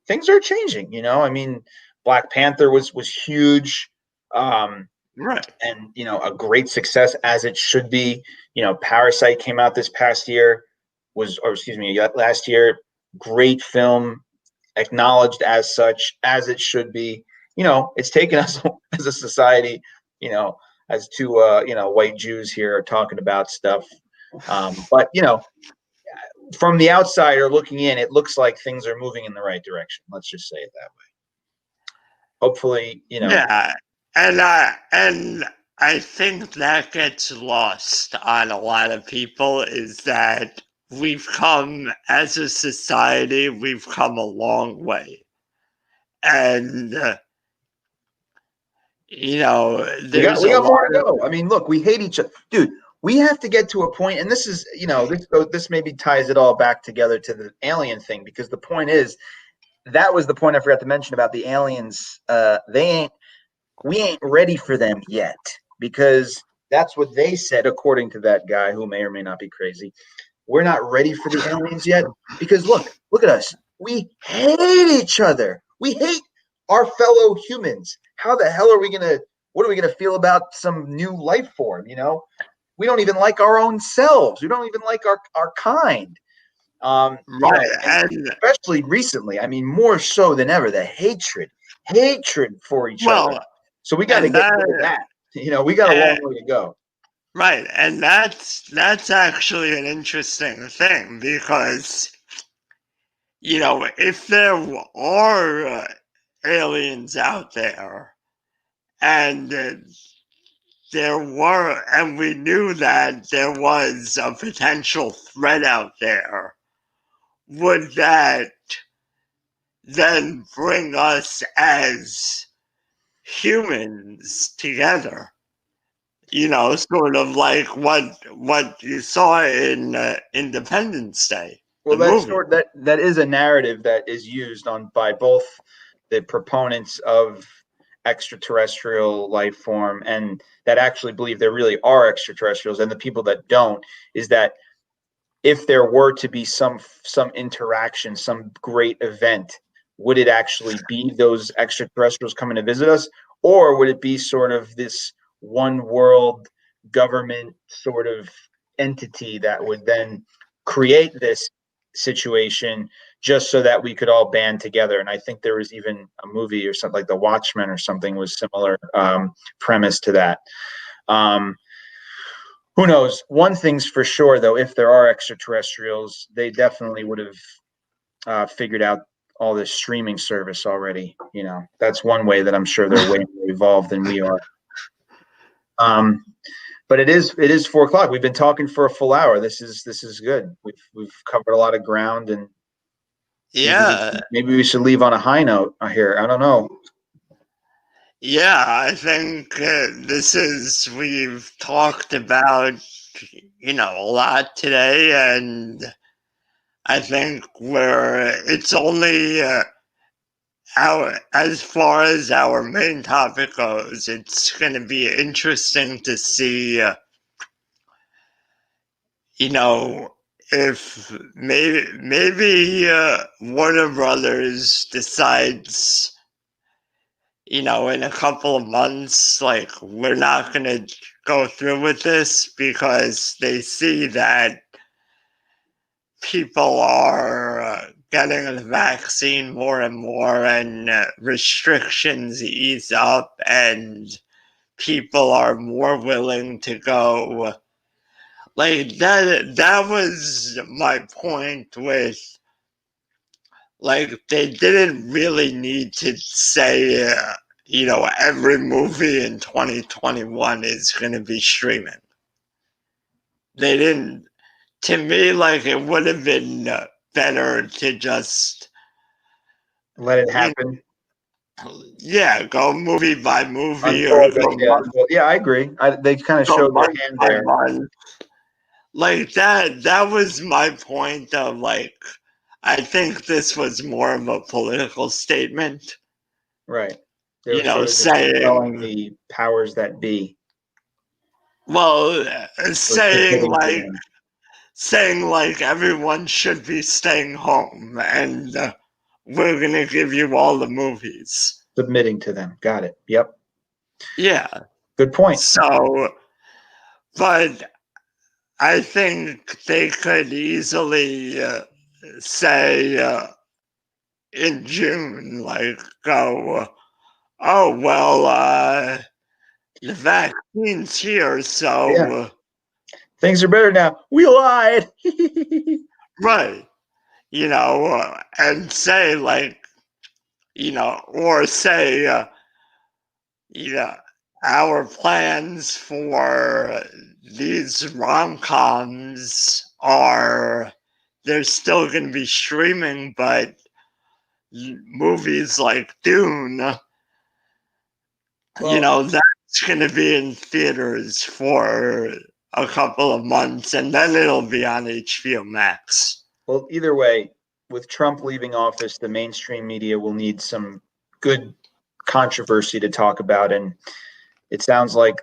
things are changing. I mean, Black Panther was huge. Right. And a great success, as it should be. Parasite came out this past year, last year. Great film, acknowledged as such, as it should be. It's taken us as a society, as two white Jews here are talking about stuff. But from the outsider looking in, it looks like things are moving in the right direction. Let's just say it that way. Hopefully, Yeah, and I think that gets lost on a lot of people, is that as a society, we've come a long way. And, we got there's a more lot to of, go. I mean, look, we hate each other, dude. We have to get to a point, and this is, this maybe ties it all back together to the alien thing, because the point is, that was the point I forgot to mention about the aliens. We ain't ready for them yet, because that's what they said, according to that guy who may or may not be crazy. We're not ready for the aliens yet, because look at us. We hate each other. We hate our fellow humans. How the hell are we gonna? What are we gonna feel about some new life form? We don't even like our own selves. We don't even like our kind. right, And especially recently, I mean, more so than ever, the hatred for each other. well, So we got to and get rid of that. We got a long way to go. right, and that's actually an interesting thing, because, if there are aliens out there, and and we knew that there was a potential threat out there, would that then bring us as humans together? Sort of like what you saw in Independence Day, Well, the movie. that is a narrative that is used by both the proponents of extraterrestrial life form, and that actually believe there really are extraterrestrials, and the people that don't, is that if there were to be some interaction, some great event, would it actually be those extraterrestrials coming to visit us, or would it be sort of this one world government sort of entity that would then create this situation just so that we could all band together? And I think there was even a movie or something like The Watchmen or something was similar premise to that. Who knows? One thing's for sure, though, if there are extraterrestrials, they definitely would have figured out all this streaming service already. That's one way that I'm sure they're way more evolved than we are. But it is 4:00. We've been talking for a full hour. This is good. We've covered a lot of ground, and maybe we should leave on a high note here. I don't know. Yeah, I think we've talked about, a lot today, and I think it's only as far as our main topic goes, it's going to be interesting to see, if maybe Warner Brothers decides, in a couple of months, like, we're not going to go through with this, because they see that people are getting the vaccine more and more, and restrictions ease up, and people are more willing to go. Like, that was my point with, like, they didn't really need to say, every movie in 2021 is going to be streaming. They didn't. To me, like, it would have been better to just let it happen. Go movie by movie, unfold it. Yeah, I agree. They kind of showed their hand there. month. Like, that was my point of, like, I think this was more of a political statement. Right. They were sort of saying, telling the powers that be. Well, saying like everyone should be staying home, and we're gonna give you all the movies. Submitting to them. Got it. Yep. Yeah. Good point. So, but I think they could easily say in June, like, go, oh, well, the vaccine's here, Yeah. so. Things are better now. We lied. Right. And say, like, or say, our plans for these rom-coms are, they're still going to be streaming, but movies like Dune, that's going to be in theaters for a couple of months, and then it'll be on HBO Max. Well, either way, with Trump leaving office, the mainstream media will need some good controversy to talk about. And it sounds like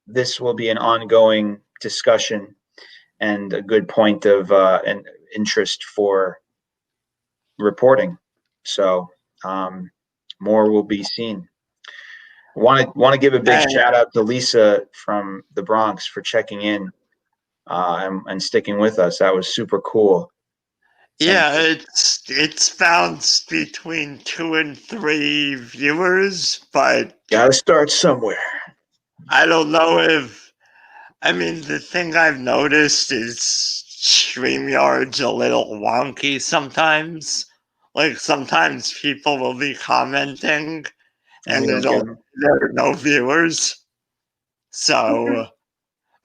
this will be an ongoing discussion and a good point of an interest for reporting. So more will be seen. Want to give a big shout out to Lisa from the Bronx for checking in and sticking with us. That was super cool. Yeah, it's bounced between 2 and 3 viewers, but gotta start somewhere. I don't know if, I mean, the thing I've noticed is StreamYard's a little wonky sometimes. Like, sometimes people will be commenting and there are no viewers. So,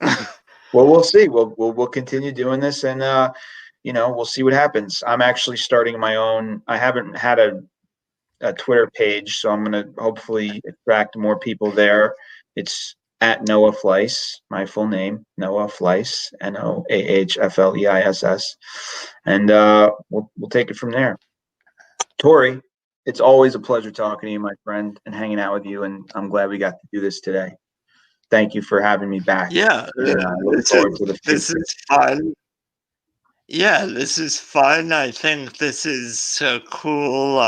well, we'll see. We'll continue doing this, and we'll see what happens. I'm actually starting my own. I haven't had a Twitter page, so I'm going to hopefully attract more people there. It's at Noah Fleiss, my full name, Noah Fleiss, NOAHFLEISS, and we'll take it from there. Tori, it's always a pleasure talking to you, my friend, and hanging out with you, and I'm glad we got to do this today. Thank you for having me back. yeah, this is fun. Yeah, this is fun. I think this is cool,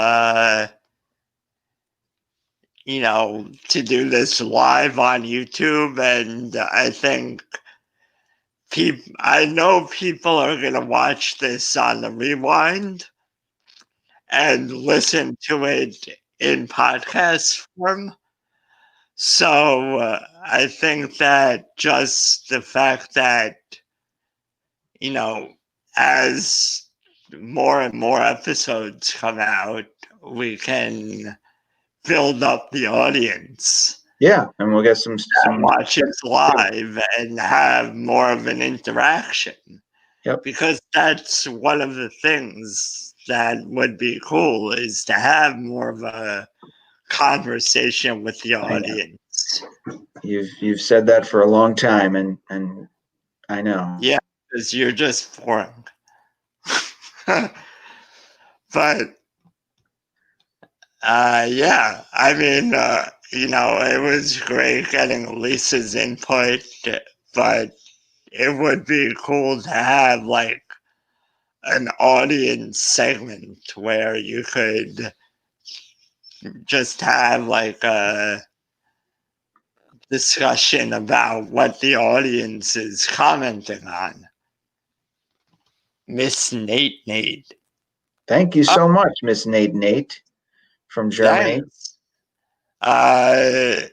to do this live on YouTube. And I think I know people are going to watch this on the rewind and listen to it in podcast form. So I think that just the fact that, as more and more episodes come out, we can build up the audience. Yeah, and we'll get some watch it live and have more of an interaction. Yep. Because that's one of the things that would be cool, is to have more of a conversation with the audience. You've said that for a long time, and I know. Yeah, because you're just boring. But yeah, I mean, it was great getting Lisa's input, but it would be cool to have like an audience segment where you could just have like a discussion about what the audience is commenting on. Miss Nate. Thank you so much, Miss Nate from Germany. Hope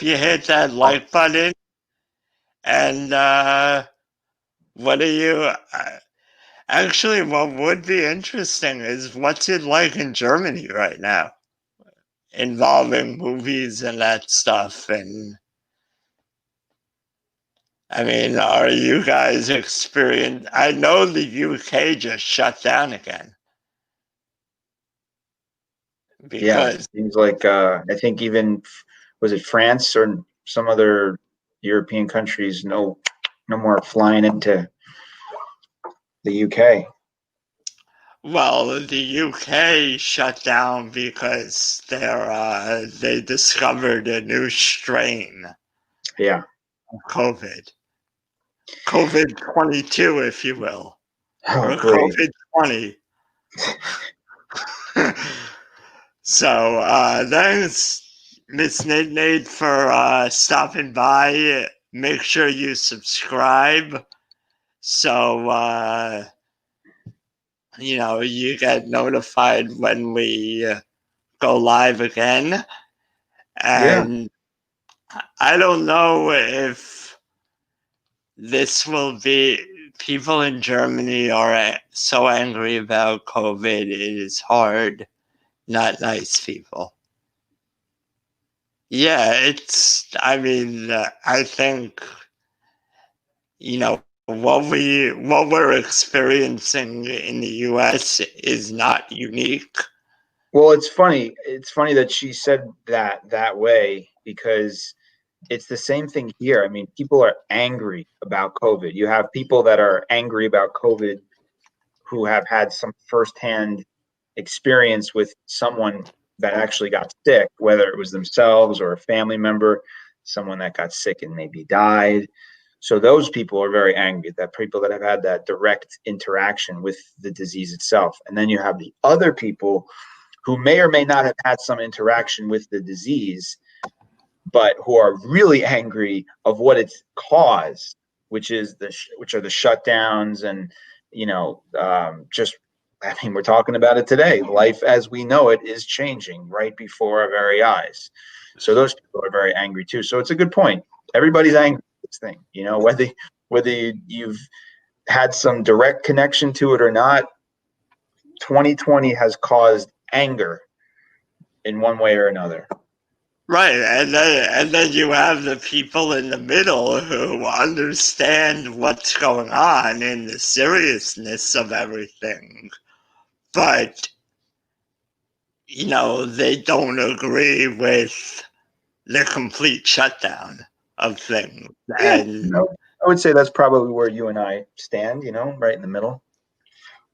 you hit that like button. And what are you? Actually, what would be interesting is what's it like in Germany right now, involving movies and that stuff. And I mean, are you guys experiencing? I know the UK just shut down again. Yeah, it seems like I think even was it France or some other European countries no more flying into the UK. Well, the UK shut down because they discovered a new strain. Yeah. Of COVID 22, if you will, or great. COVID 20. So thanks, Miss Nate, for stopping by. Make sure you subscribe so you get notified when we go live again. Yeah. And I don't know if this will be. People in Germany are so angry about COVID. It is hard. Not nice people. Yeah, I think, what we're experiencing in the US is not unique. Well, it's funny. It's funny that she said that way because it's the same thing here. I mean, people are angry about COVID. You have people that are angry about COVID who have had some firsthand experience with someone that actually got sick, whether it was themselves or a family member, someone that got sick and maybe died. So those people are very angry, that people that have had that direct interaction with the disease itself. And then you have the other people who may or may not have had some interaction with the disease, but who are really angry of what it's caused, which are the shutdowns and just I mean, we're talking about it today. Life as we know it is changing right before our very eyes. So those people are very angry too. So it's a good point. Everybody's angry at this thing, whether you've had some direct connection to it or not. 2020 has caused anger in one way or another. Right, and then you have the people in the middle who understand what's going on and the seriousness of everything, but they don't agree with the complete shutdown of things. Yeah, And I would say that's probably where you and I stand, right in the middle.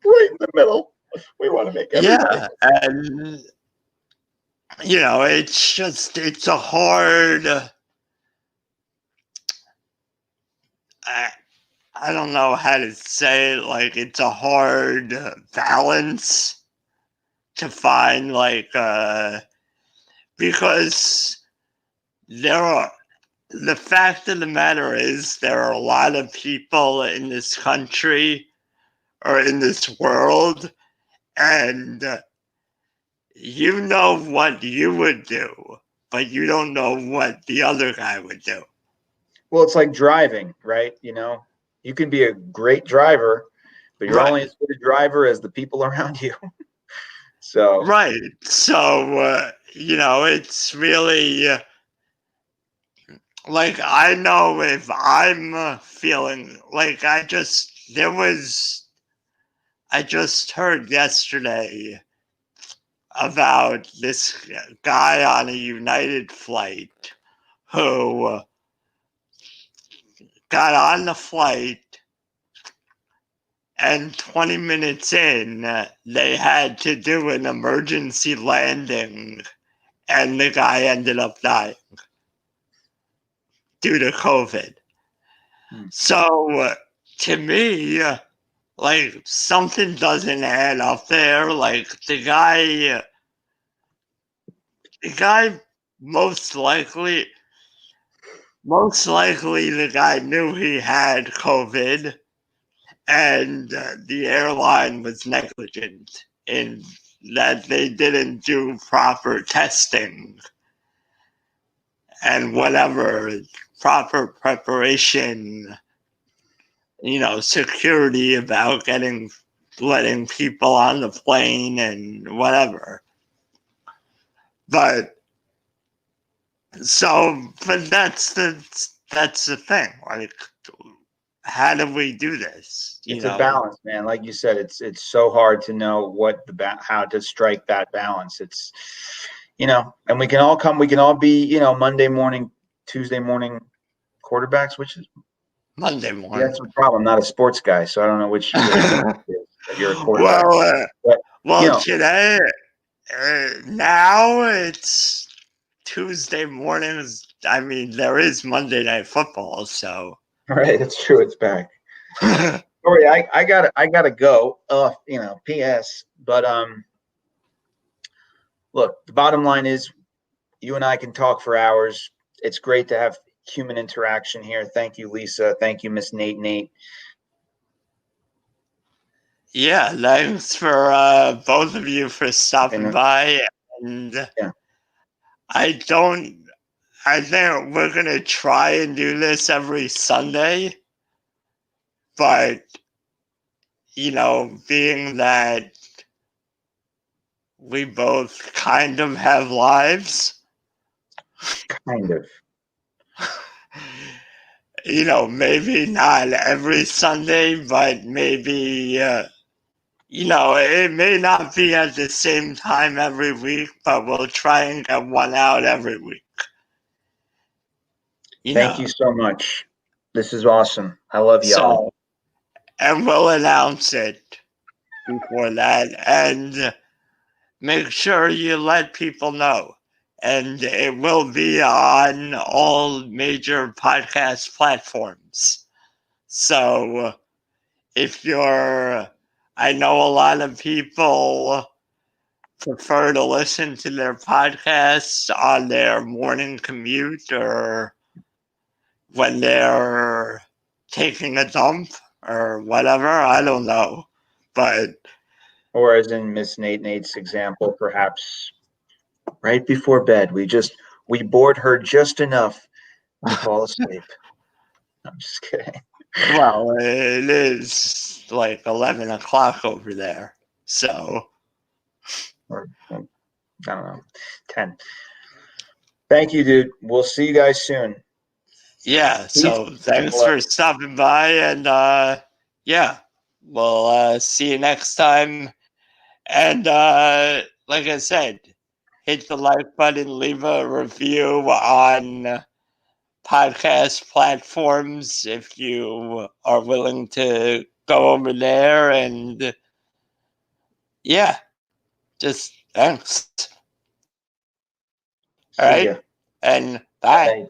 Right in the middle. We want to make everybody. yeah, and it's a hard. I, I don't know how to say it. Like, it's a hard balance to find, because there are. The fact of the matter is, there are a lot of people in this country or in this world, and you know what you would do, but you don't know what the other guy would do. Well, it's like driving, right? You can be a great driver, but you're only Right. as good a driver as the people around you. So, Right. So, it's really like, I know if I'm feeling like I just heard yesterday about this guy on a United flight who got on the flight, and 20 minutes in, they had to do an emergency landing, and the guy ended up dying due to COVID. So, to me, like, something doesn't add up there. Like, the guy most likely the guy knew he had COVID, and the airline was negligent in that they didn't do proper testing and whatever proper preparation, security about letting people on the plane and whatever. But but that's the thing. Like, how do we do this? it's a balance, man. Like you said, it's so hard to know how to strike that balance. It's and we can all be, Monday morning, Tuesday morning quarterbacks, which is Monday that's morning. a problem. I'm not a sports guy, so I don't know which one it is that you're a quarterback. well, But today, now it's Tuesday mornings. I mean, there is Monday Night Football, so. right, it's true, it's back. Sorry, I gotta go. P.S. But look, the bottom line is you and I can talk for hours. It's great to have human interaction here. Thank you, Lisa. Thank you, Miss Nate. Yeah, thanks for both of you for stopping by. And yeah. I think we're going to try and do this every Sunday. But, being that we both kind of have lives. Kind of. Maybe not every Sunday, but maybe, it may not be at the same time every week, but we'll try and get one out every week. Thank you so much. This is awesome. I love y'all. And we'll announce it before that. And make sure you let people know. And it will be on all major podcast platforms. So I know a lot of people prefer to listen to their podcasts on their morning commute or when they're taking a dump or whatever. I don't know. Or as in Miss Nate's example, perhaps right before bed, we bored her just enough to fall asleep. I'm just kidding. Well, it is like 11 o'clock over there. So. Or, I don't know, 10. Thank you, dude. We'll see you guys soon. Yeah, so thanks for stopping by. And yeah, we'll see you next time. And like I said, hit the like button, leave a review on podcast platforms if you are willing to go over there. And yeah, just thanks. All right. And bye.